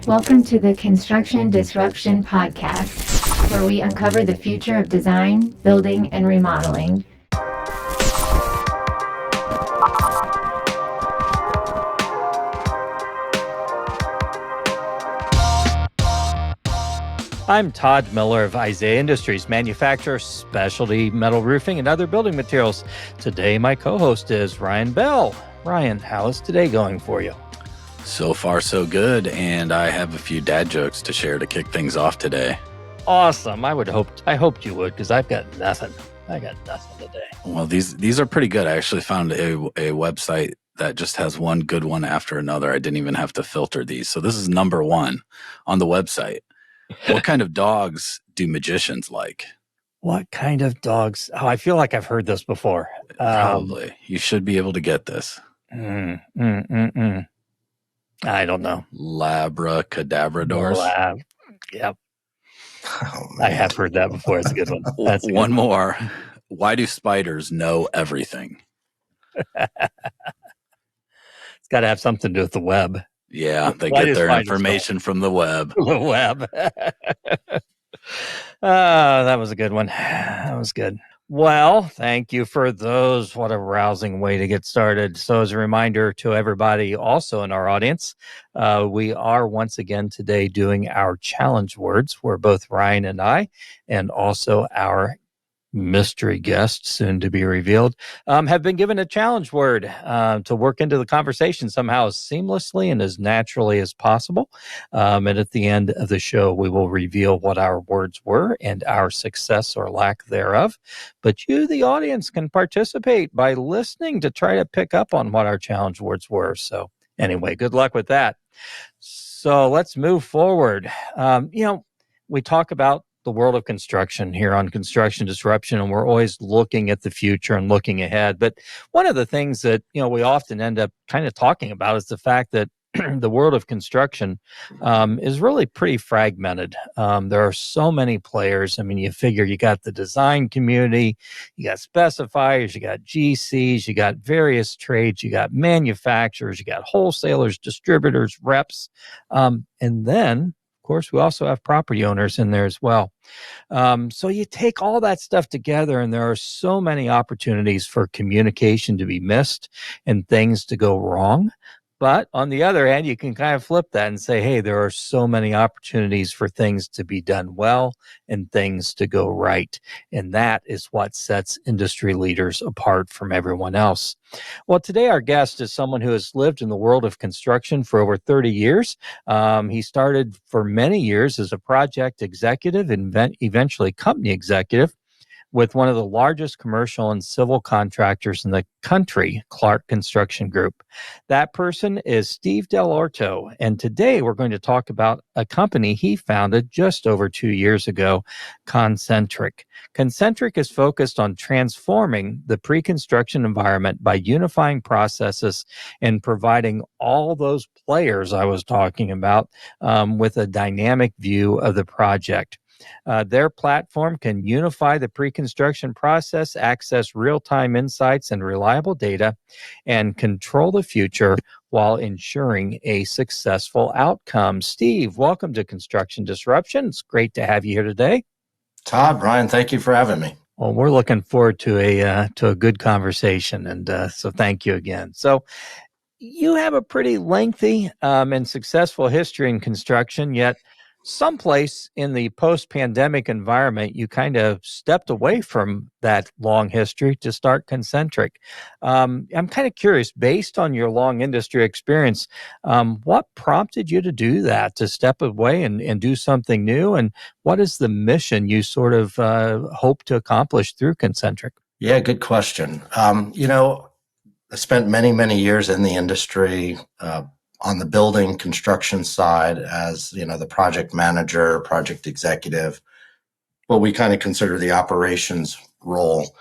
Welcome to the Construction Disruption Podcast, where we uncover the future of design, building, and remodeling. I'm Todd Miller of Isaiah Industries, manufacturer specialty metal roofing and other building materials. Today, my co-host is Ryan Bell. Ryan, how is today going for you? So far, so good, and I have a few dad jokes to share to kick things off today. Awesome. I hoped you would, because I've got nothing. I got nothing today. Well, these are pretty good. I actually found a website that just has one good one after another. I didn't even have to filter these. So this is number one on the website. What kind of dogs do magicians like? What kind of dogs? Oh, I feel like I've heard this before. Probably. You should be able to get this. I don't know. Labracadabradors. Yep. Oh, I have heard that before. It's a good one. That's a good one more. Why do spiders know everything? It's got to have something to do with the web. Yeah, they get their information from the web. The web. That was a good one. That was good. Well, thank you for those. What a rousing way to get started. So as a reminder to everybody also in our audience, we are once again today doing our challenge words, where both Ryan and I, and also our mystery guest, soon to be revealed, have been given a challenge word to work into the conversation somehow as seamlessly and as naturally as possible. And at the end of the show, we will reveal what our words were and our success or lack thereof. But you, the audience, can participate by listening to try to pick up on what our challenge words were. So anyway, good luck with that. So let's move forward. We talk about the world of construction here on Construction Disruption, and we're always looking at the future and looking ahead. But one of the things that, we often end up kind of talking about is the fact that the world of construction is really pretty fragmented. There are so many players. I mean, you figure you got the design community, you got specifiers, you got GCs, you got various trades, you got manufacturers, you got wholesalers, distributors, reps, and then of course, we also have property owners in there as well. So you take all that stuff together, and there are so many opportunities for communication to be missed and things to go wrong. But on the other hand, you can kind of flip that and say, hey, there are so many opportunities for things to be done well and things to go right. And that is what sets industry leaders apart from everyone else. Well, today our guest is someone who has lived in the world of construction for over 30 years. He started for many years as a project executive and eventually company executive with one of the largest commercial and civil contractors in the country, Clark Construction Group. That person is Steve Dell'Orto, and today we're going to talk about a company he founded just over 2 years ago, ConCntric. ConCntric is focused on transforming the pre-construction environment by unifying processes and providing all those players I was talking about with a dynamic view of the project. Their platform can unify the pre-construction process, access real-time insights and reliable data, and control the future while ensuring a successful outcome. Steve, welcome to Construction Disruption. It's great to have you here today. Todd, Ryan, thank you for having me. Well, we're looking forward to a good conversation, and so thank you again. So you have a pretty lengthy and successful history in construction, yet someplace in the post-pandemic environment, you kind of stepped away from that long history to start ConCntric. I'm kind of curious, based on your long industry experience, what prompted you to do that, to step away and do something new? And what is the mission you sort of hope to accomplish through ConCntric? Yeah, good question. I spent many, many years in the industry, on the building construction side as, the project manager, project executive, what we kind of consider the operations role,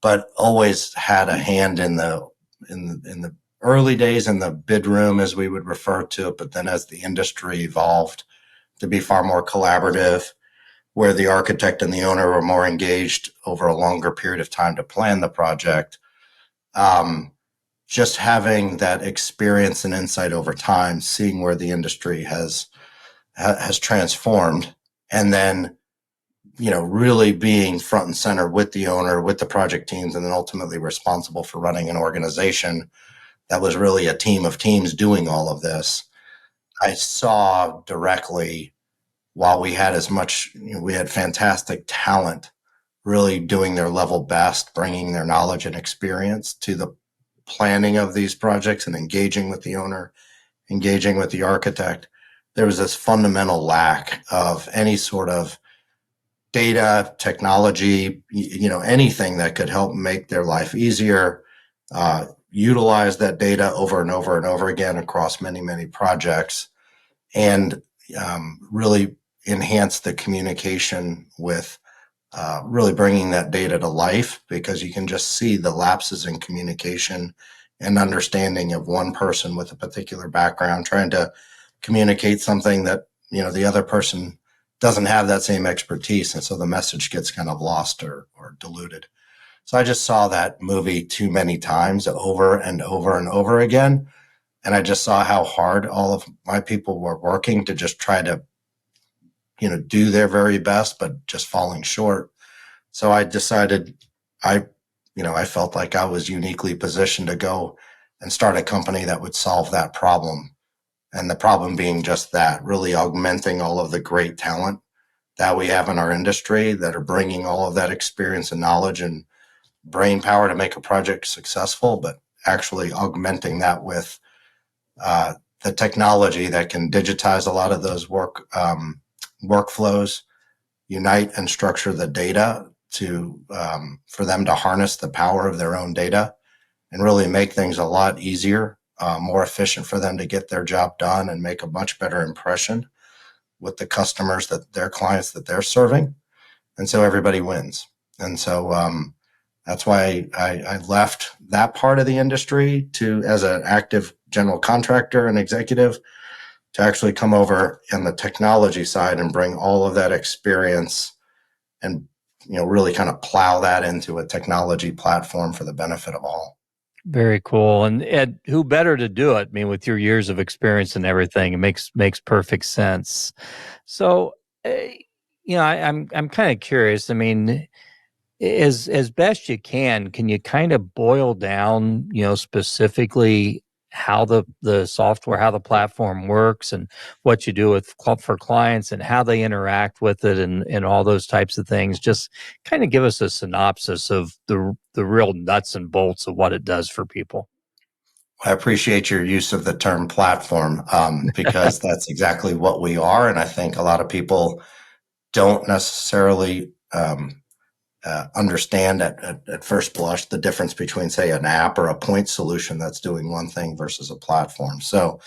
but always had a hand in the early days in the bid room, as we would refer to it. But then as the industry evolved to be far more collaborative, where the architect and the owner were more engaged over a longer period of time to plan the project, just having that experience and insight over time, seeing where the industry has has transformed. And then, really being front and center with the owner, with the project teams, and then ultimately responsible for running an organization that was really a team of teams doing all of this. I saw directly, while we had we had fantastic talent really doing their level best, bringing their knowledge and experience to the planning of these projects and engaging with the owner, engaging with the architect. There was this fundamental lack of any sort of data, technology, anything that could help make their life easier, utilize that data over and over and over again across many, many projects, and really enhance the communication with really bringing that data to life, because you can just see the lapses in communication and understanding of one person with a particular background trying to communicate something that, the other person doesn't have that same expertise. And so the message gets kind of lost or diluted. So I just saw that movie too many times over and over and over again. And I just saw how hard all of my people were working to just try to, do their very best, but just falling short. So I decided I felt like I was uniquely positioned to go and start a company that would solve that problem. And the problem being just that, really augmenting all of the great talent that we have in our industry that are bringing all of that experience and knowledge and brain power to make a project successful, but actually augmenting that with the technology that can digitize a lot of those workflows, unite and structure the data to for them to harness the power of their own data and really make things a lot easier, more efficient for them to get their job done and make a much better impression with the customers, that their clients that they're serving. And so everybody wins. And so that's why I left that part of the industry as an active general contractor and executive to actually come over on the technology side and bring all of that experience and really kind of plow that into a technology platform for the benefit of all. Very cool. And Ed, who better to do it? I mean, with your years of experience and everything, it makes perfect sense. So, I'm kind of curious. I mean, as best you can you kind of boil down, specifically how the software, how the platform works, and what you do for clients and how they interact with it, and all those types of things? Just kind of give us a synopsis of the real nuts and bolts of what it does for people. I appreciate your use of the term platform because that's exactly what we are. And I think a lot of people don't necessarily understand at first blush the difference between, say, an app or a point solution that's doing one thing versus a platform. So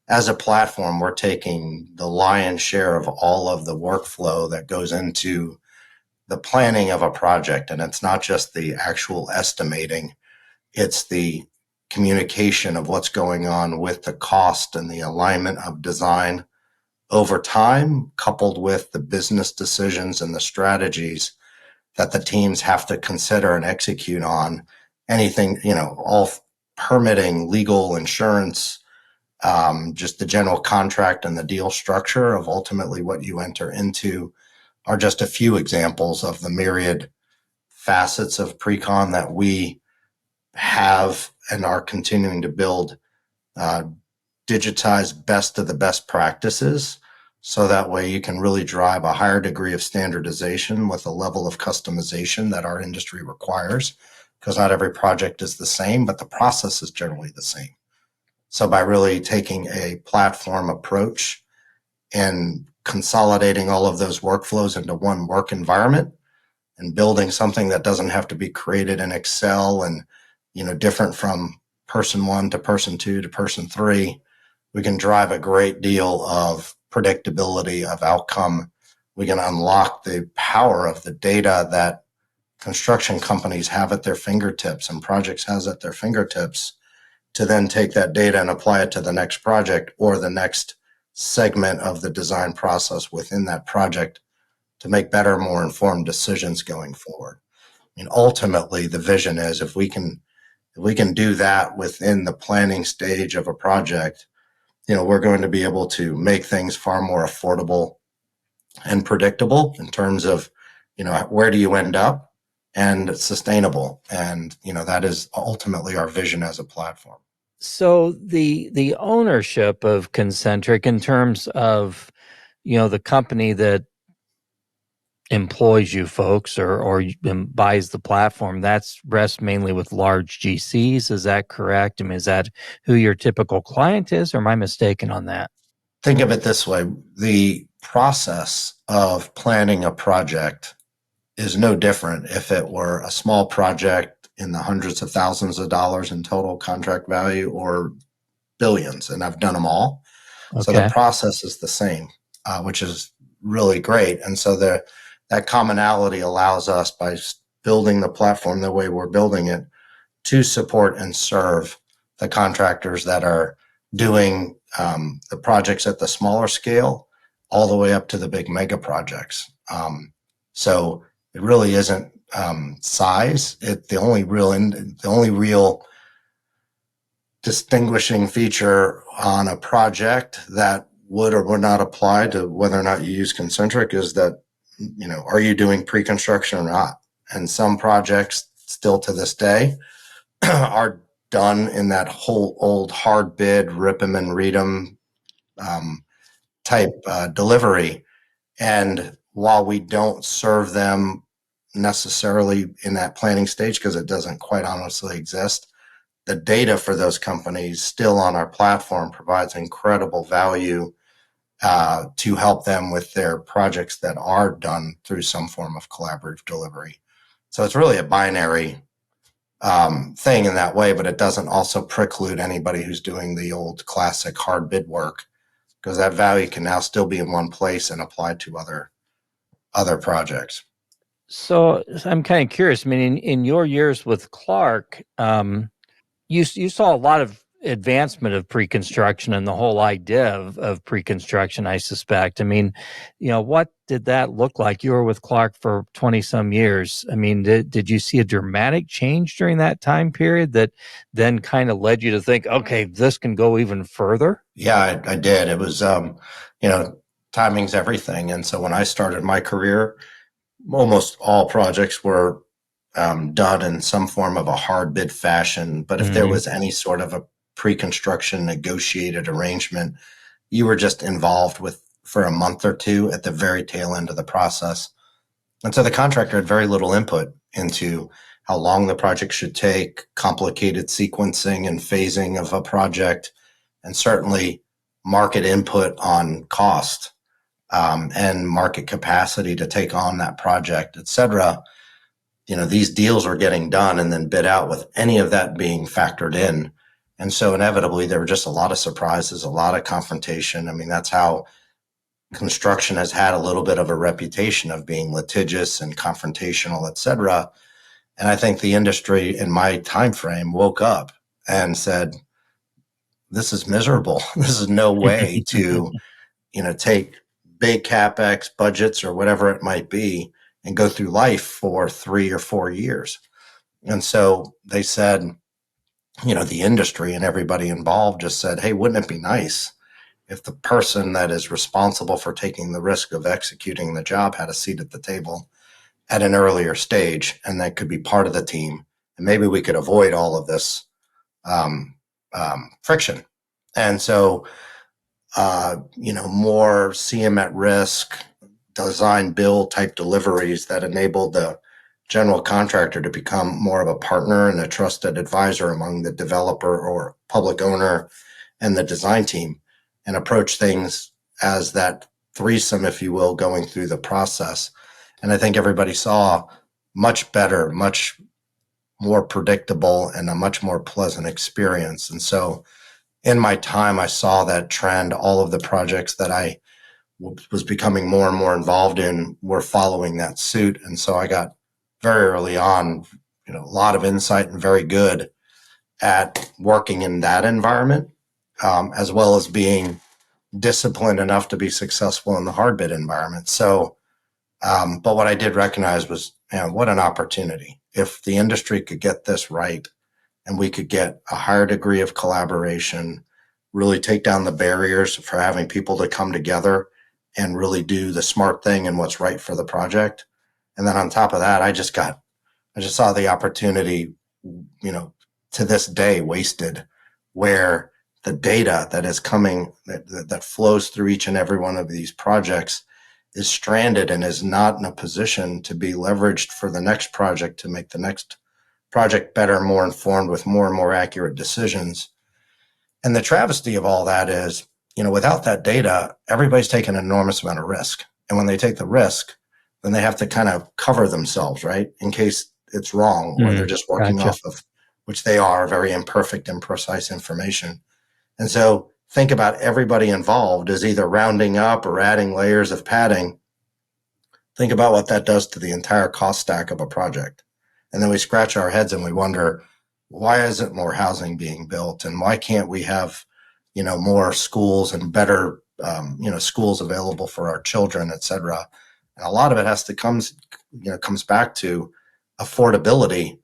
as a platform, we're taking the lion's share of all of the workflow that goes into the planning of a project. And it's not just the actual estimating, it's the communication of what's going on with the cost and the alignment of design over time, coupled with the business decisions and the strategies that the teams have to consider and execute on. Anything, all permitting, legal, insurance, just the general contract and the deal structure of ultimately what you enter into are just a few examples of the myriad facets of pre-con that we have and are continuing to build, digitize best of the best practices. So that way you can really drive a higher degree of standardization with a level of customization that our industry requires, because not every project is the same, but the process is generally the same. So by really taking a platform approach and consolidating all of those workflows into one work environment and building something that doesn't have to be created in Excel and, different from person 1 to person 2 to person 3, we can drive a great deal of predictability of outcome. We can unlock the power of the data that construction companies have at their fingertips and projects has at their fingertips to then take that data and apply it to the next project or the next segment of the design process within that project to make better, more informed decisions going forward. I mean, ultimately, the vision is if we can do that within the planning stage of a project, we're going to be able to make things far more affordable and predictable in terms of, where do you end up, and sustainable. And, that is ultimately our vision as a platform. So the ownership of ConCntric in terms of, the company that employs you folks or buys the platform, that's rests mainly with large GCs. Is that correct? I mean, is that who your typical client is, or am I mistaken on that? Think of it this way. The process of planning a project is no different if it were a small project in the hundreds of thousands of dollars in total contract value or billions, and I've done them all. So the Okay. process is the same, which is really great. And so that commonality allows us, by building the platform the way we're building it, to support and serve the contractors that are doing the projects at the smaller scale all the way up to the big mega projects. So it really isn't size. The only real distinguishing feature on a project that would or would not apply to whether or not you use ConCntric is that, are you doing pre-construction or not? And some projects still to this day are done in that whole old hard bid, rip 'em and read 'em type delivery. And while we don't serve them necessarily in that planning stage, because it doesn't quite honestly exist, the data for those companies still on our platform provides incredible value to help them with their projects that are done through some form of collaborative delivery. So it's really a binary thing in that way, but it doesn't also preclude anybody who's doing the old classic hard bid work, because that value can now still be in one place and applied to other projects. So I'm kind of curious. I mean, in your years with Clark, you saw a lot of advancement of pre-construction and the whole idea of pre-construction, I suspect. I mean, what did that look like? You were with Clark for 20 some years. I mean, did you see a dramatic change during that time period that then kind of led you to think, okay, this can go even further? Yeah, I did. It was, timing's everything. And so when I started my career, almost all projects were done in some form of a hard bid fashion. But if there was any sort of a pre-construction negotiated arrangement, you were just involved with for a month or two at the very tail end of the process. And so the contractor had very little input into how long the project should take, complicated sequencing and phasing of a project, and certainly market input on cost and market capacity to take on that project, et cetera. These deals were getting done and then bid out with any of that being factored in. And so inevitably, there were just a lot of surprises, a lot of confrontation. I mean, that's how construction has had a little bit of a reputation of being litigious and confrontational, et cetera. And I think the industry in my time frame woke up and said, this is miserable. This is no way to, take big CapEx budgets or whatever it might be and go through life for 3 or 4 years. And so they said, the industry and everybody involved just said, hey, wouldn't it be nice if the person that is responsible for taking the risk of executing the job had a seat at the table at an earlier stage, and that could be part of the team, and maybe we could avoid all of this friction. And so, more CM at risk, design build type deliveries that enabled the general contractor to become more of a partner and a trusted advisor among the developer or public owner and the design team, and approach things as that threesome, if you will, going through the process. And I think everybody saw much better, much more predictable, and a much more pleasant experience. And so in my time, I saw that trend. All of the projects that I was becoming more and more involved in were following that suit. And so I got very early on, a lot of insight and very good at working in that environment, as well as being disciplined enough to be successful in the hard bid environment. So, but what I did recognize was, what an opportunity. If the industry could get this right and we could get a higher degree of collaboration, really take down the barriers for having people to come together and really do the smart thing and what's right for the project. And then on top of that, I just saw the opportunity, to this day wasted, where the data that is coming, that flows through each and every one of these projects is stranded and is not in a position to be leveraged for the next project to make the next project better, more informed with more and more accurate decisions. And the travesty of all that is, without that data, everybody's taking an enormous amount of risk. And when they take the risk, then they have to kind of cover themselves, right? In case it's wrong, or they're just working off of, which they are, very imperfect and precise information. And so think about everybody involved is either rounding up or adding layers of padding. Think about what that does to the entire cost stack of a project. And then we scratch our heads and we wonder, why isn't more housing being built? And why can't we have, more schools and better, schools available for our children, et cetera? And a lot of it comes back to affordability.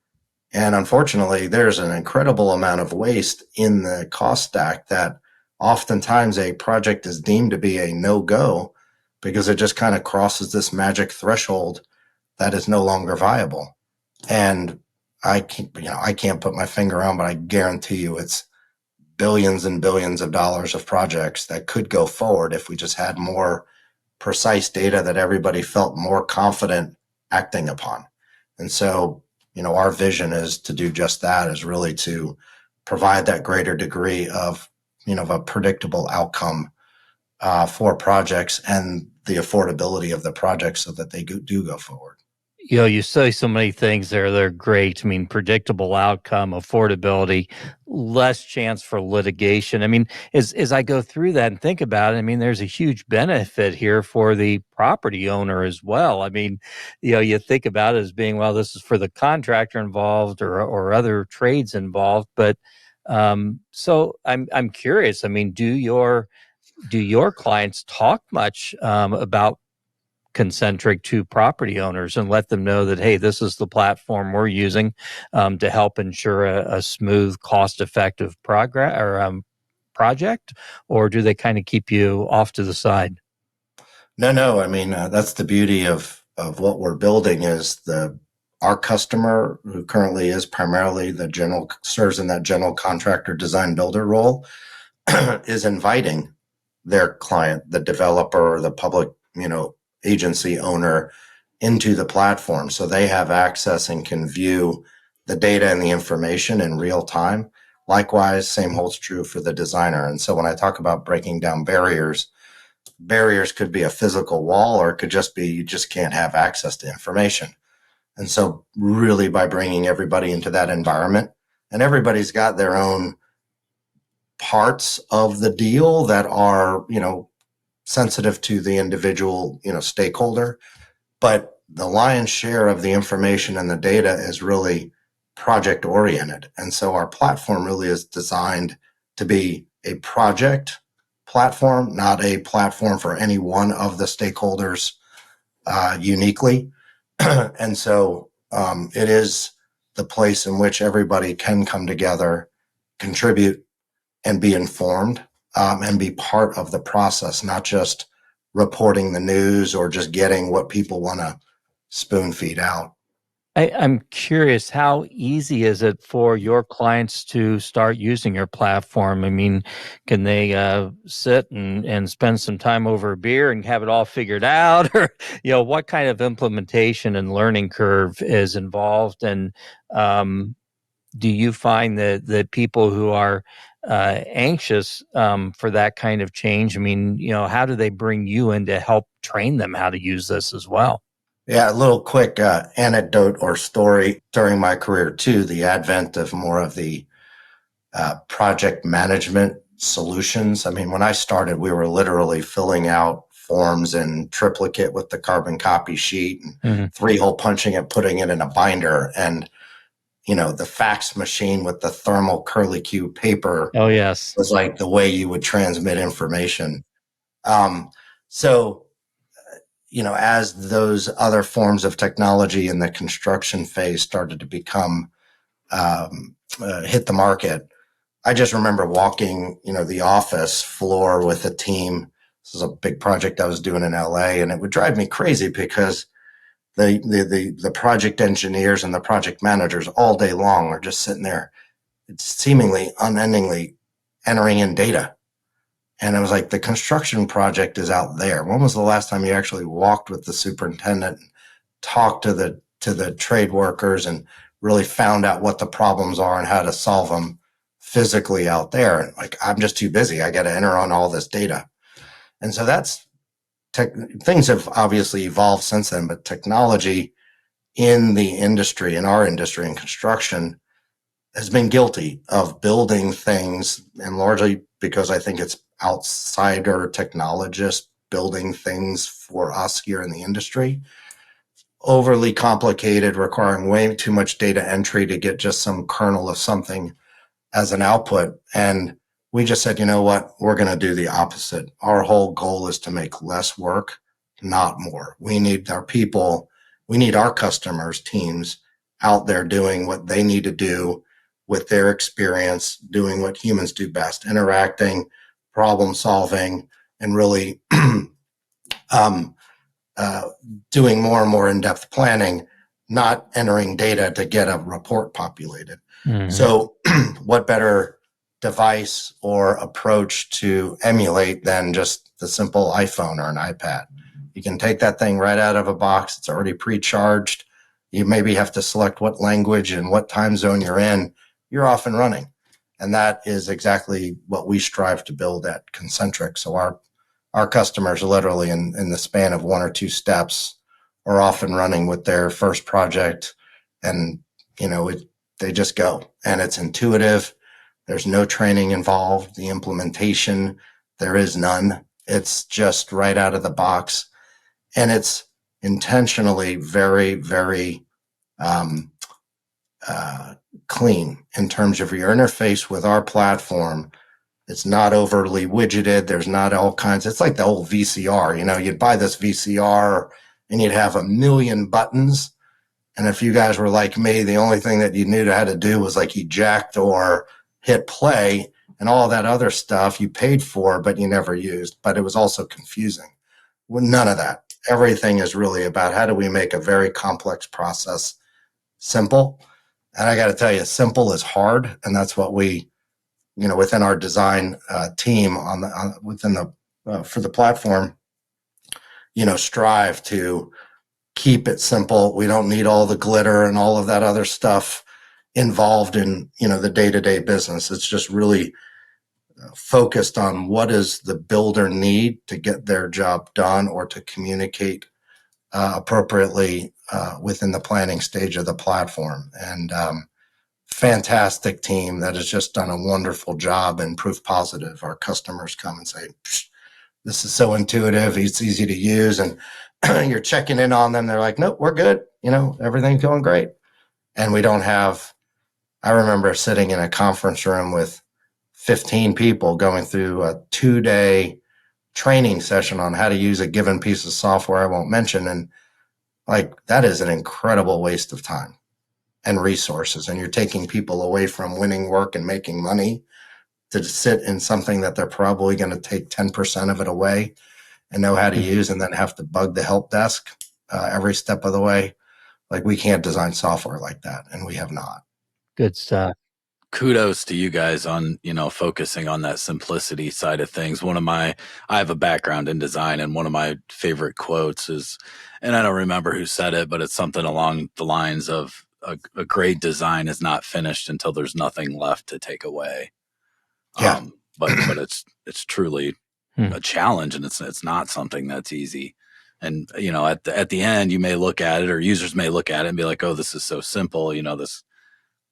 And unfortunately, there's an incredible amount of waste in the cost stack that oftentimes a project is deemed to be a no-go because it just kind of crosses this magic threshold that is no longer viable. And I can't put my finger on, but I guarantee you it's billions and billions of dollars of projects that could go forward if we just had more precise data that everybody felt more confident acting upon. And so, our vision is to do just that, is really to provide that greater degree of, a predictable outcome for projects and the affordability of the projects so that they do go forward. You say so many things there. They're great. I mean, predictable outcome, affordability, less chance for litigation. I mean, as I go through that and think about it, I mean, there's a huge benefit here for the property owner as well. I mean, you think about it as being, well, this is for the contractor involved or other trades involved. But so I'm curious. I mean, do your clients talk much about ConCntric to property owners and let them know that, hey, this is the platform we're using to help ensure a smooth, cost-effective project? Or do they kind of keep you off to the side? No. I mean, that's the beauty of what we're building is our customer, who currently is primarily serves in that general contractor design builder role, is inviting their client, the developer or the public, agency owner, into the platform. So they have access and can view the data and the information in real time. Likewise, same holds true for the designer. And so when I talk about breaking down barriers could be a physical wall, or it could just be you just can't have access to information. And so really by bringing everybody into that environment, and everybody's got their own parts of the deal that are, sensitive to the individual, stakeholder, but the lion's share of the information and the data is really project oriented. And so our platform really is designed to be a project platform, not a platform for any one of the stakeholders uniquely. And so it is the place in which everybody can come together, contribute, and be informed, and be part of the process, not just reporting the news or just getting what people want to spoon feed out. I'm curious, how easy is it for your clients to start using your platform? I mean, can they sit and spend some time over a beer and have it all figured out? Or, what kind of implementation and learning curve is involved? And do you find that people who are anxious for that kind of change, I mean, how do they bring you in to help train them how to use this as well? Yeah, a little quick anecdote or story during my career too, the advent of more of the project management solutions. I mean, when I started, we were literally filling out forms in triplicate with the carbon copy sheet and 3-hole punching it, putting it in a binder, and the fax machine with the thermal curlicue paper. Oh, yes. Was like the way you would transmit information. So as those other forms of technology in the construction phase started to become hit the market, I just remember walking, the office floor with a team. This is a big project I was doing in LA, and it would drive me crazy because the project engineers and the project managers all day long are just sitting there, it's seemingly unendingly entering in data. And I was like, the construction project is out there. When was the last time you actually walked with the superintendent, talked to the trade workers, and really found out what the problems are and how to solve them physically out there? And like, I'm just too busy. I got to enter on all this data. And so things have obviously evolved since then, but technology in the industry, in our industry in construction, has been guilty of building things, and largely because I think it's outsider technologists building things for us here in the industry, overly complicated, requiring way too much data entry to get just some kernel of something as an output. And we just said, you know what, we're going to do the opposite. Our whole goal is to make less work, not more. We need our people, we need our customers' teams out there doing what they need to do with their experience, doing what humans do best, interacting, problem solving, and really doing more and more in-depth planning, not entering data to get a report populated. Mm-hmm. So what better device or approach to emulate than just the simple iPhone or an iPad? You can take that thing right out of a box. It's already pre-charged. You maybe have to select what language and what time zone you're in. You're off and running. And that is exactly what we strive to build at ConCntric. So our customers literally in the span of 1 or 2 steps are off and running with their first project. And, they just go. And it's intuitive. There's no training involved. The implementation, there is none. It's just right out of the box. And it's intentionally very, very clean in terms of your interface with our platform. It's not overly widgeted. There's not all kinds. It's like the old VCR. You'd buy this VCR and you'd have 1 million buttons. And if you guys were like me, the only thing that you knew how to do was like eject or hit play, and all that other stuff you paid for, but you never used. But it was also confusing. Well, none of that. Everything is really about how do we make a very complex process simple. And I got to tell you, simple is hard. And that's what we, within our design team for the platform, strive to keep it simple. We don't need all the glitter and all of that other stuff involved in, the day-to-day business. It's just really focused on what does the builder need to get their job done or to communicate appropriately within the planning stage of the platform. And fantastic team that has just done a wonderful job and proof positive. Our customers come and say, this is so intuitive, it's easy to use, and you're checking in on them. They're like, nope, we're good. Everything's going great. And we don't have, I remember sitting in a conference room with 15 people going through a 2-day training session on how to use a given piece of software I won't mention. And like, that is an incredible waste of time and resources. And you're taking people away from winning work and making money to sit in something that they're probably going to take 10% of it away and know how to use, and then have to bug the help desk every step of the way. Like, we can't design software like that, and we have not. Good stuff. Kudos to you guys on, focusing on that simplicity side of things. I have a background in design, and one of my favorite quotes is, and I don't remember who said it, but it's something along the lines of a great design is not finished until there's nothing left to take away. Yeah. But it's truly a challenge, and it's not something that's easy. And, at the end, you may look at it, or users may look at it and be like, oh, this is so simple. This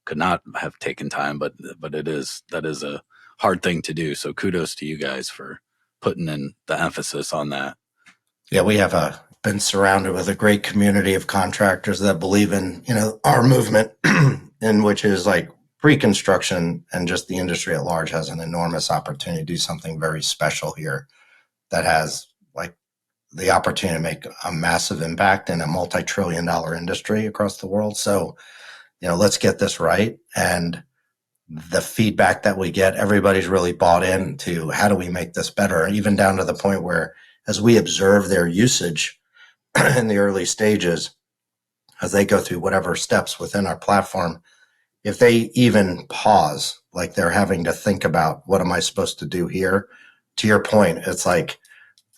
could not have taken time, but that is a hard thing to do. So kudos to you guys for putting in the emphasis on that. Yeah, we have been surrounded with a great community of contractors that believe in, our movement, in which is like pre-construction, and just the industry at large has an enormous opportunity to do something very special here that has like the opportunity to make a massive impact in a multi-trillion-dollar industry across the world. So, let's get this right and the feedback that we get, everybody's really bought into how do we make this better, even down to the point where as we observe their usage in the early stages, as they go through whatever steps within our platform, if they even pause, like they're having to think about what am I supposed to do here? To your point, it's like,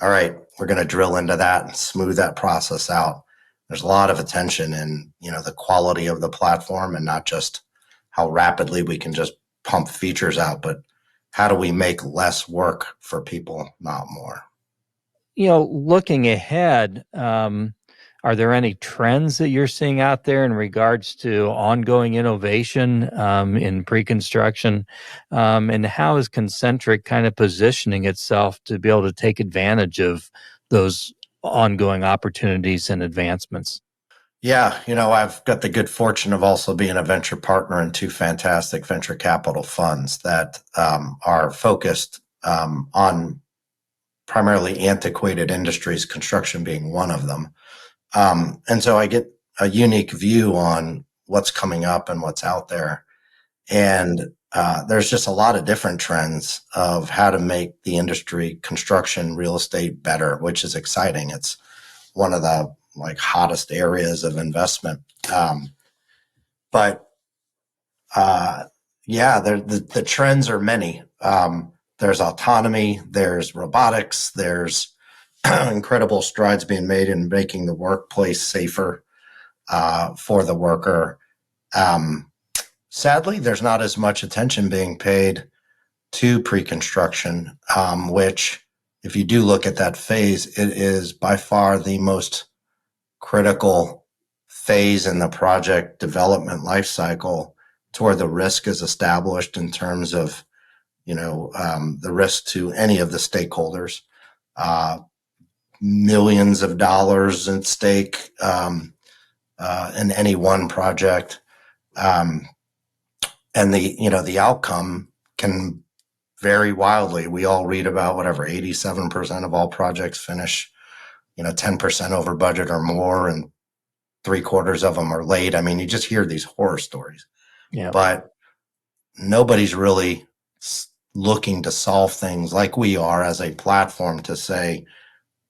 all right, we're going to drill into that and smooth that process out. There's a lot of attention in, the quality of the platform and not just how rapidly we can just pump features out, but how do we make less work for people, not more? Looking ahead, are there any trends that you're seeing out there in regards to ongoing innovation in pre-construction? And how is ConCntric kind of positioning itself to be able to take advantage of those ongoing opportunities and advancements? Yeah, I've got the good fortune of also being a venture partner in two fantastic venture capital funds that are focused on primarily antiquated industries, construction being one of them. And so I get a unique view on what's coming up and what's out there. And there's just a lot of different trends of how to make the industry, construction, real estate better, which is exciting. It's one of the hottest areas of investment. But the trends are many. There's autonomy, there's robotics, there's incredible strides being made in making the workplace safer for the worker. Sadly, there's not as much attention being paid to pre-construction, which, if you do look at that phase, it is by far the most critical phase in the project development lifecycle to where the risk is established in terms of, the risk to any of the stakeholders. Millions of dollars at stake in any one project. And the outcome can vary wildly. We all read about 87% of all projects finish, 10% over budget or more, and 3/4 of them are late. I mean, you just hear these horror stories. Yeah. But nobody's really looking to solve things like we are as a platform to say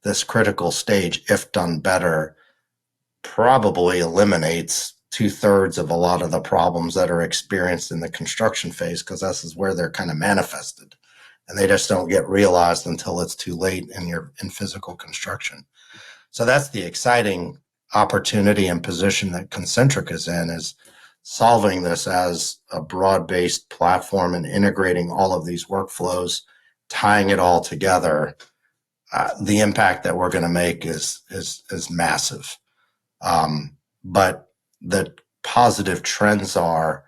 this critical stage, if done better, probably eliminates 2/3 of a lot of the problems that are experienced in the construction phase, because this is where they're kind of manifested, and they just don't get realized until it's too late in physical construction. So that's the exciting opportunity and position that ConCntric is in, is solving this as a broad-based platform and integrating all of these workflows, tying it all together. The impact that we're going to make is massive. But the positive trends are,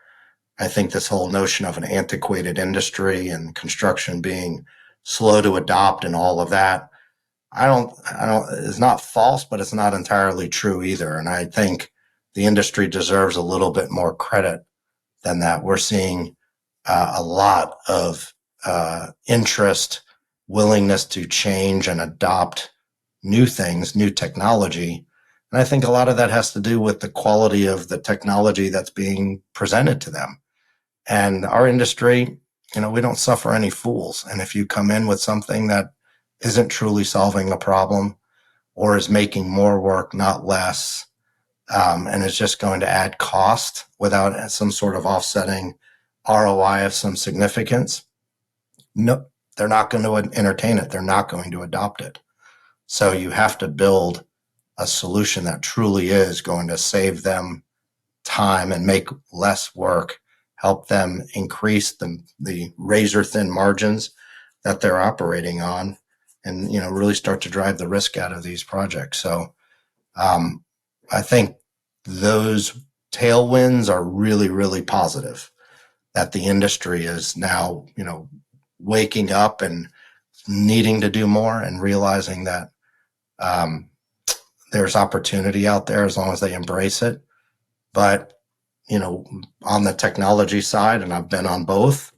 I think, this whole notion of an antiquated industry and construction being slow to adopt and all of that. It's not false, but it's not entirely true either. And I think the industry deserves a little bit more credit than that. We're seeing a lot of interest, willingness to change and adopt new things, new technology. And I think a lot of that has to do with the quality of the technology that's being presented to them. And our industry, we don't suffer any fools. And if you come in with something that isn't truly solving a problem or is making more work, not less, and is just going to add cost without some sort of offsetting ROI of some significance, no, they're not going to entertain it. They're not going to adopt it. So you have to build a solution that truly is going to save them time and make less work, help them increase the razor thin margins that they're operating on, and really start to drive the risk out of these projects. So I think those tailwinds are really, really positive, that the industry is now waking up and needing to do more and realizing that there's opportunity out there as long as they embrace it. But on the technology side, and I've been on both,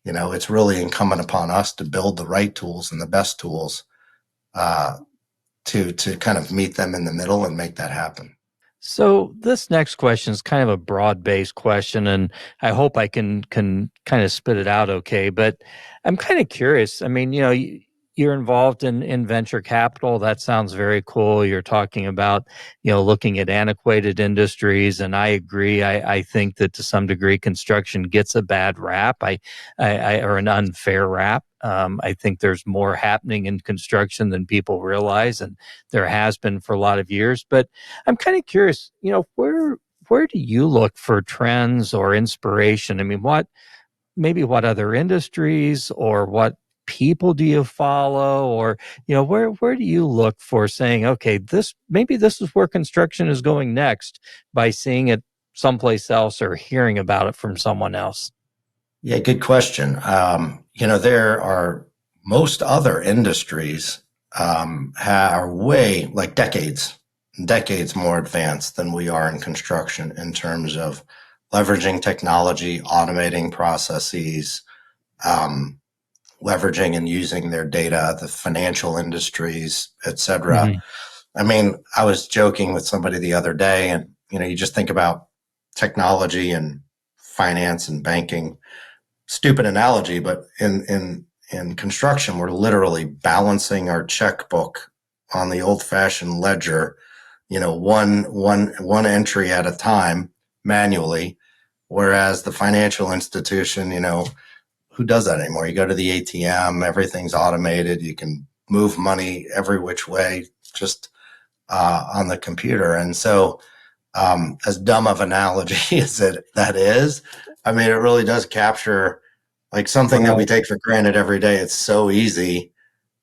it's really incumbent upon us to build the right tools and the best tools to kind of meet them in the middle and make that happen. So this next question is kind of a broad-based question, and I hope I can kind of spit it out okay. But I'm kind of curious. I mean, you're involved in venture capital. That sounds very cool. You're talking about looking at antiquated industries, and I agree. I think that to some degree construction gets a bad rap. Or an unfair rap. I think there's more happening in construction than people realize, and there has been for a lot of years. But I'm kind of curious, where do you look for trends or inspiration? I mean, what other industries or what people do you follow, or where do you look for saying, okay, this is where construction is going next, by seeing it someplace else or hearing about it from someone else? Yeah, good question. There are most other industries are way like decades more advanced than we are in construction in terms of leveraging technology, automating processes, leveraging and using their data, the financial industries, et cetera. Mhm. I mean, I was joking with somebody the other day, and you just think about technology and finance and banking. Stupid analogy, but in construction, we're literally balancing our checkbook on the old-fashioned ledger, one entry at a time manually, whereas the financial institution, who does that anymore? You go to the ATM, everything's automated. You can move money every which way just on the computer. And so, as dumb of analogy as that is, I mean, it really does capture like something that we take for granted every day. It's so easy.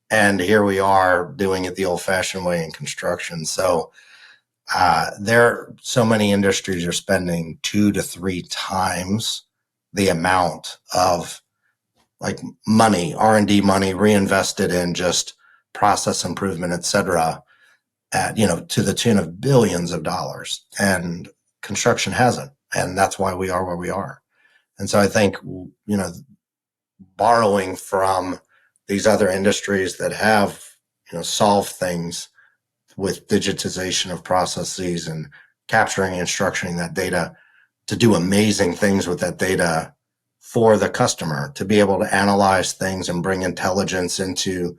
And here we are doing it the old fashioned way in construction. So so many industries are spending 2 to 3 times the amount of like money, R&D money reinvested in just process improvement, et cetera, to the tune of billions of dollars. And construction hasn't. And that's why we are where we are. And so I think, borrowing from these other industries that have, solved things with digitization of processes and capturing and structuring that data to do amazing things with that data for the customer, to be able to analyze things and bring intelligence into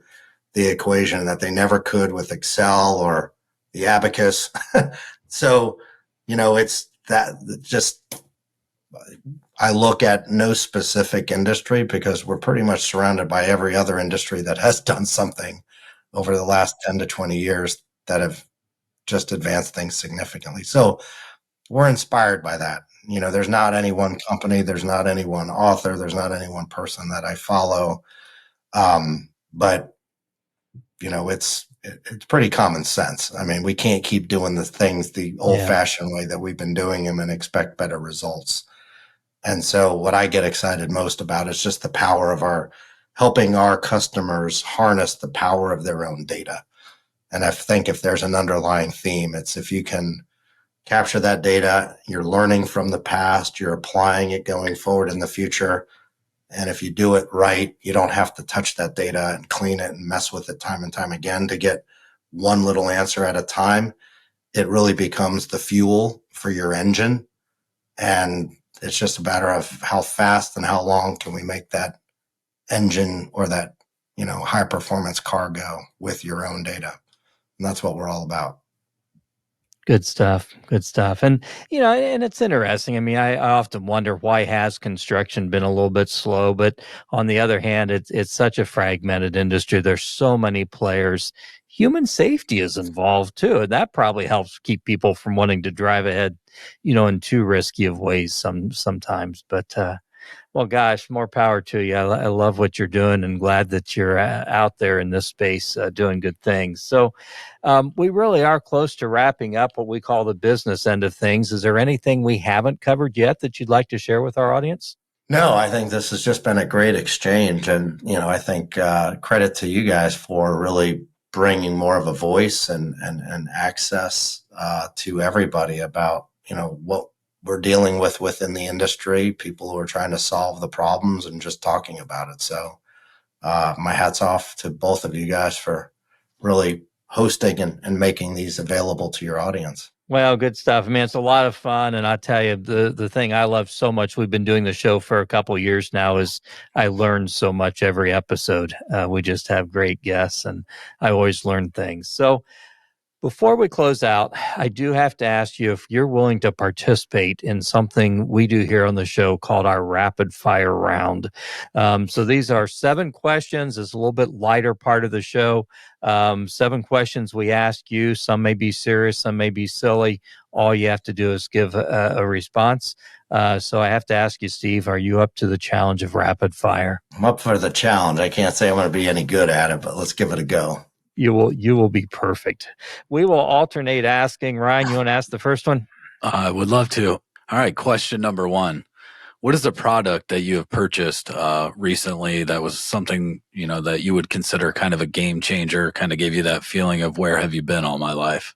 the equation that they never could with Excel or the abacus. So, it's that just, I look at no specific industry because we're pretty much surrounded by every other industry that has done something over the last 10 to 20 years that have just advanced things significantly. So we're inspired by that. There's not any one company, there's not any one author, there's not any one person that I follow. But it's pretty common sense. I mean, we can't keep doing the things the old-fashioned way that we've been doing them and expect better results. And so what I get excited most about is just the power of helping our customers harness the power of their own data. And I think if there's an underlying theme, it's if you can capture that data, you're learning from the past, you're applying it going forward in the future. And if you do it right, you don't have to touch that data and clean it and mess with it time and time again to get one little answer at a time. It really becomes the fuel for your engine. And it's just a matter of how fast and how long can we make that engine or that, high performance car go with your own data. And that's what we're all about. Good stuff. Good stuff. And, and it's interesting. I mean, I often wonder, why has construction been a little bit slow? But on the other hand, it's such a fragmented industry. There's so many players. Human safety is involved too. And that probably helps keep people from wanting to drive ahead, in too risky of ways sometimes. But, well, gosh, more power to you. I love what you're doing, and glad that you're out there in this space doing good things. So we really are close to wrapping up what we call the business end of things. Is there anything we haven't covered yet that you'd like to share with our audience? No, I think this has just been a great exchange. And, I think credit to you guys for really bringing more of a voice and access to everybody about, what we're dealing with within the industry, people who are trying to solve the problems and just talking about it. So my hat's off to both of you guys for really hosting and making these available to your audience. Well, good stuff. I mean, it's a lot of fun. And I tell you, the thing I love so much, we've been doing the show for a couple of years now, is I learn so much every episode. We just have great guests and I always learn things. So before we close out, I do have to ask you if you're willing to participate in something we do here on the show called our rapid fire round. So these are 7 questions. It's a little bit lighter part of the show. 7 questions we ask you. Some may be serious, some may be silly. All you have to do is give a response. So I have to ask you, Steve, are you up to the challenge of rapid fire? I'm up for the challenge. I can't say I'm going to be any good at it, but let's give it a go. You will be perfect. We will alternate asking. Ryan, you want to ask the first one? I would love to. All right. Question number 1. What is the product that you have purchased recently that was something, that you would consider kind of a game changer, kind of gave you that feeling of where have you been all my life?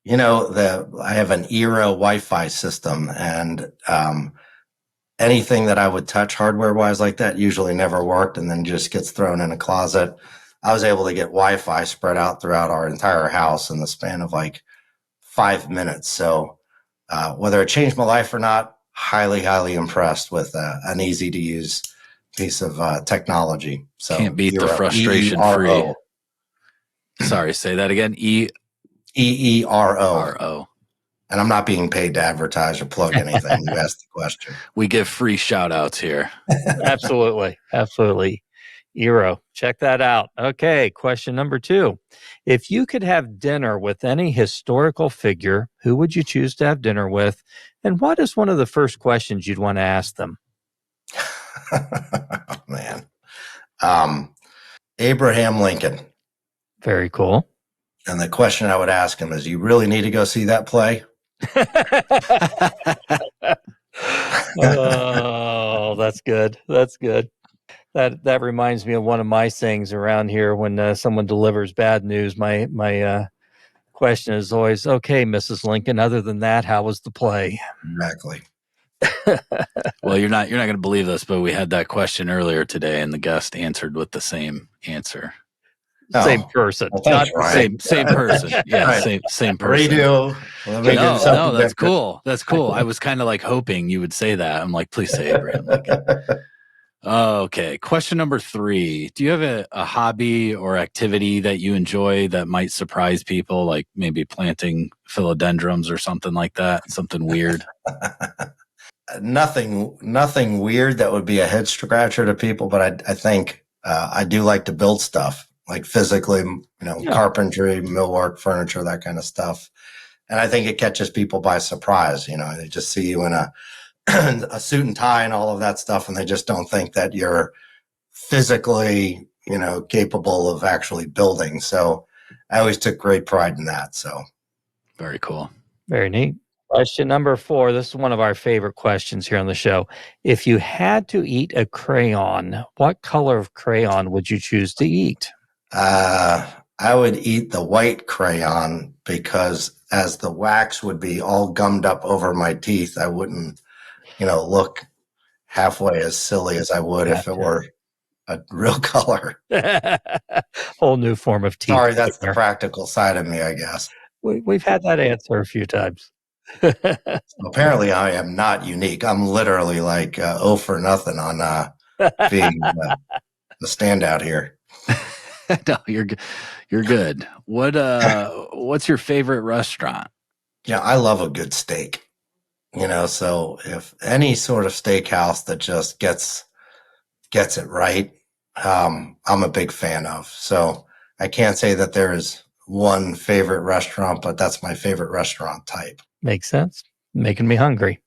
I have an Era Wi-Fi system, and anything that I would touch hardware-wise like that usually never worked and then just gets thrown in a closet. I was able to get Wi-Fi spread out throughout our entire house in the span of like 5 minutes. So whether it changed my life or not, highly, highly impressed with an easy to use piece of technology. So can't beat the frustration free. Sorry, say that again. EERO. RO. And I'm not being paid to advertise or plug anything. You asked the question. We give free shout outs here. Absolutely. Absolutely. Eero. Check that out. Okay. Question number 2. If you could have dinner with any historical figure, who would you choose to have dinner with? And what is one of the first questions you'd want to ask them? Oh, man. Abraham Lincoln. Very cool. And the question I would ask him is, you really need to go see that play? Oh, that's good. That's good. That reminds me of one of my sayings around here when someone delivers bad news. My question is always, okay, Mrs. Lincoln, other than that, how was the play? Exactly. Well, you're not going to believe this, but we had that question earlier today and the guest answered with the same answer. Same person. Well, thanks, Ryan. Same person. Yeah, Right. same person. Radio. No, that's cool. That's cool. I was kind of like hoping you would say that. I'm like, please say Abraham Lincoln. Okay. Question number 3. Do you have a hobby or activity that you enjoy that might surprise people, like maybe planting philodendrons or something like that? Something weird? Nothing weird that would be a head scratcher to people, but I think I do like to build stuff, like physically, carpentry, millwork, furniture, that kind of stuff. And I think it catches people by surprise. They just see you in a suit and tie and all of that stuff, and they just don't think that you're physically, capable of actually building. So I always took great pride in that. So very cool. Very neat. Question number 4. This is one of our favorite questions here on the show. If you had to eat a crayon, what color of crayon would you choose to eat? I would eat the white crayon because as the wax would be all gummed up over my teeth, I wouldn't look halfway as silly as I would if it were a real color. Whole new form of teeth. Sorry, that's the practical side of me, I guess. We've had that answer a few times. Apparently, I am not unique. I'm literally like 0 for nothing on being the standout here. No, you're good. What's your favorite restaurant? Yeah, I love a good steak. So if any sort of steakhouse that just gets it right, I'm a big fan of. So I can't say that there is one favorite restaurant, but that's my favorite restaurant type. Makes sense. Making me hungry.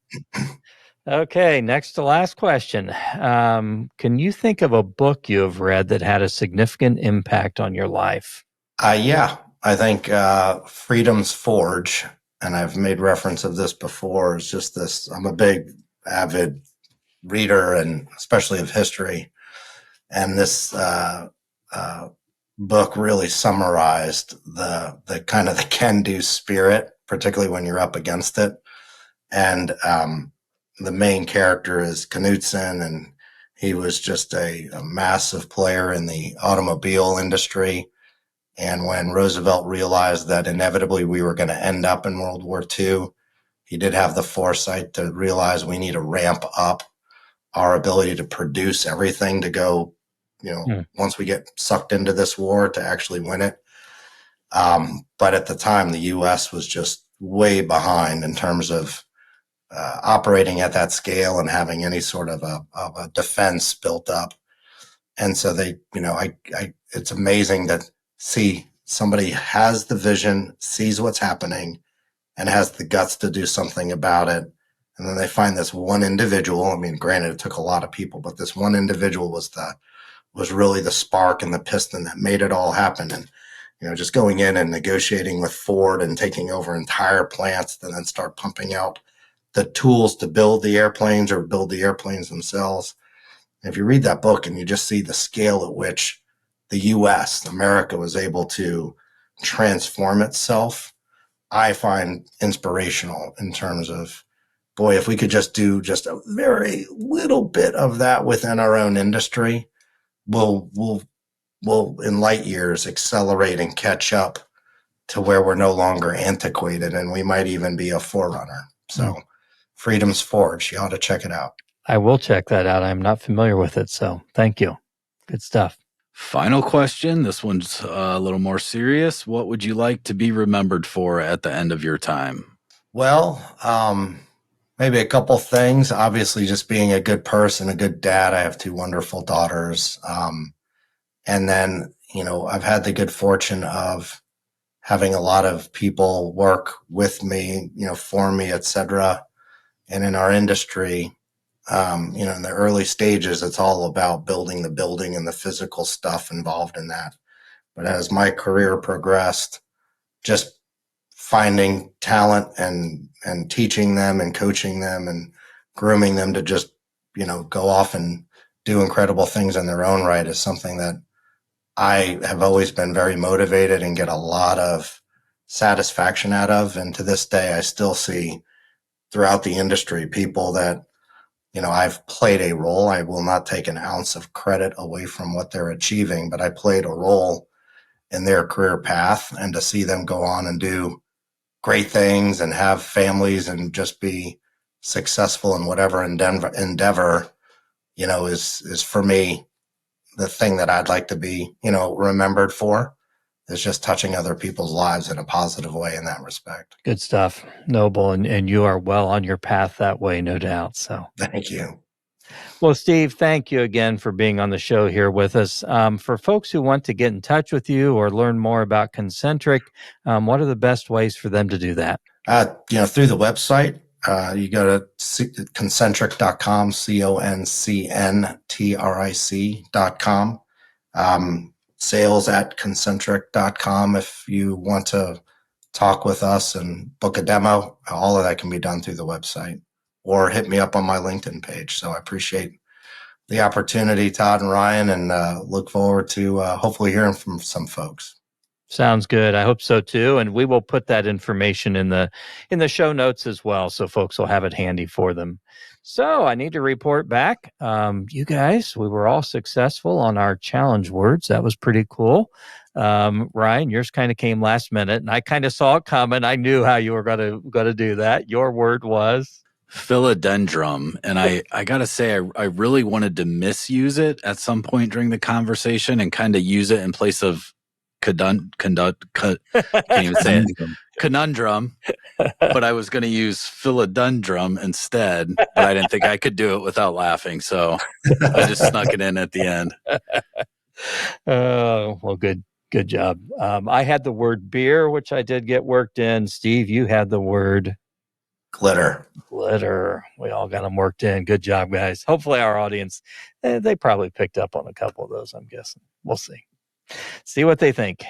Okay, next to last question. Can you think of a book you have read that had a significant impact on your life? Yeah, I think Freedom's Forge, and I've made reference of this before, is just this. I'm a big, avid reader, and especially of history. And this book really summarized the kind of the can-do spirit, particularly when you're up against it. And the main character is Knudsen, and he was just a massive player in the automobile industry. And when Roosevelt realized that inevitably we were going to end up in World War II, he did have the foresight to realize we need to ramp up our ability to produce everything to go, once we get sucked into this war, to actually win it. But at the time, the U.S. was just way behind in terms of operating at that scale and having any sort of a defense built up. And so it's amazing that somebody has the vision, sees what's happening, and has the guts to do something about it. And then they find this one individual. I mean, granted, it took a lot of people, but this one individual was really the spark and the piston that made it all happen. And, just going in and negotiating with Ford and taking over entire plants and then start pumping out the tools to build the airplanes or build the airplanes themselves. If you read that book and you just see the scale at which the U.S., America, was able to transform itself, I find inspirational in terms of, boy, if we could just do just a very little bit of that within our own industry, we'll in light years accelerate and catch up to where we're no longer antiquated, and we might even be a forerunner. So Freedom's Forge, you ought to check it out. I will check that out. I'm not familiar with it, so thank you. Good stuff. Final question. This one's a little more serious. What would you like to be remembered for at the end of your time? Well, maybe a couple things. Obviously, just being a good person, a good dad. I have 2 wonderful daughters. And then, I've had the good fortune of having a lot of people work with me, for me, et cetera. And in our industry, in the early stages, it's all about building the building and the physical stuff involved in that. But as my career progressed, just finding talent and teaching them and coaching them and grooming them to just, go off and do incredible things in their own right is something that I have always been very motivated and get a lot of satisfaction out of. And to this day, I still see throughout the industry people that, I've played a role. I will not take an ounce of credit away from what they're achieving, but I played a role in their career path, and to see them go on and do great things and have families and just be successful in whatever endeavor, is for me the thing that I'd like to be, remembered for, is just touching other people's lives in a positive way in that respect. Good stuff. Noble. And you are well on your path that way, no doubt. So Thank you. Well, Steve, thank you again for being on the show here with us. For folks who want to get in touch with you or learn more about ConCntric, what are the best ways for them to do that? Through the website, you go to ConCntric.com, ConCntric.com. Sales@ConCntric.com. If you want to talk with us and book a demo, all of that can be done through the website, or hit me up on my LinkedIn page. So I appreciate the opportunity, Todd and Ryan, and look forward to hopefully hearing from some folks. Sounds good. I hope so too. And we will put that information in the show notes as well, so folks will have it handy for them. So I need to report back. You guys, we were all successful on our challenge words. That was pretty cool. Ryan, yours kind of came last minute, and I kind of saw it coming. I knew how you were going to do that. Your word was philodendron. And I got to say, I really wanted to misuse it at some point during the conversation and kind of use it in place of can't even say it. Conundrum, but I was going to use philodendron instead, but I didn't think I could do it without laughing, so I just snuck it in at the end. Oh, well, good job. I had the word beer, which I did get worked in. Steve, you had the word glitter. We all got them worked in. Good job, guys. Hopefully our audience, they probably picked up on a couple of those, I'm guessing. We'll see what they think.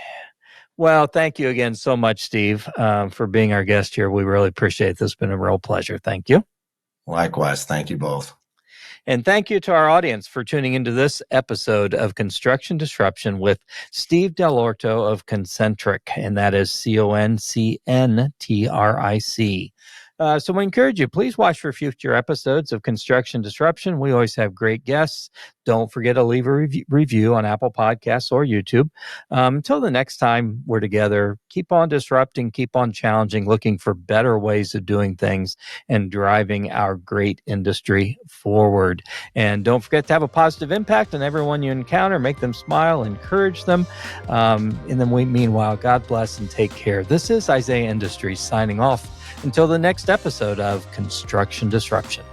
Well, thank you again so much, Steve, for being our guest here. We really appreciate it. This has been a real pleasure. Thank you. Likewise. Thank you both. And thank you to our audience for tuning into this episode of Construction Disruption with Steve Dell'Orto of ConCntric, and that is ConCntric. So we encourage you, please watch for future episodes of Construction Disruption. We always have great guests. Don't forget to leave a review on Apple Podcasts or YouTube. Until the next time we're together, keep on disrupting, keep on challenging, looking for better ways of doing things and driving our great industry forward. And don't forget to have a positive impact on everyone you encounter. Make them smile, encourage them. And then meanwhile, God bless and take care. This is Isaiah Industries signing off. Until the next episode of Construction Disruption.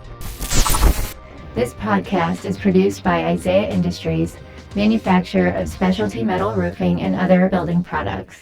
This podcast is produced by Isaiah Industries, manufacturer of specialty metal roofing and other building products.